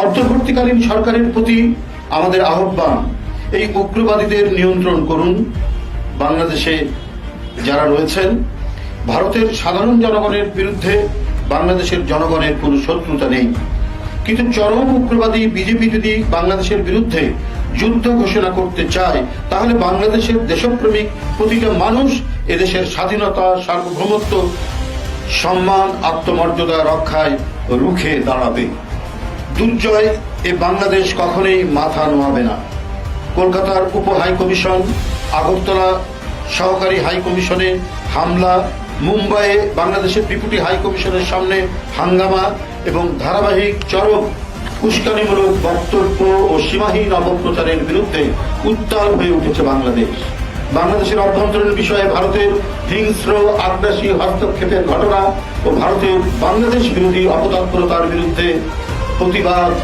অন্তর্বর্তীকালীন সরকারের প্রতি আমাদের আহ্বান, এই উগ্রবাদীদের নিয়ন্ত্রণ করুন। বাংলাদেশে যারা রয়েছেন, ভারতের সাধারণ জনগণের বিরুদ্ধে বাংলাদেশের জনগণের কোনো শত্রুতা নেই, কিন্তু চরম উগ্রবাদী বিজেপি যদি বাংলাদেশের বিরুদ্ধে যুদ্ধ ঘোষণা করতে চায়, তাহলে বাংলাদেশের দেশপ্রেমিক প্রতিটা মানুষ এদেশের স্বাধীনতা, সার্বভৌমত্ব, সম্মান, আত্মমর্যাদা রক্ষায় রুখে দাঁড়াবে। দুর্জয় এ বাংলাদেশ কখনোই মাথা নোয়াবে না। কলকাতার উপ হাই কমিশন, আগরতলা সহকারী হাই কমিশনে হামলা, মুম্বাইয়ে বাংলাদেশের ডেপুটি হাই কমিশনের সামনে হাঙ্গামা এবং ধারাবাহিক চরম উস্কানিমূলক বক্তব্য ও সীমাহীন অপপ্রচারের বিরুদ্ধে উত্তাল হয়ে উঠেছে বাংলাদেশ। বাংলাদেশের অভ্যন্তরীণ বিষয়ে ভারতের হিংস্র আগ্রাসী হস্তক্ষেপের ঘটনা ও ভারতের বাংলাদেশ বিরোধী অপতৎপরতার বিরুদ্ধে প্রতিবাদ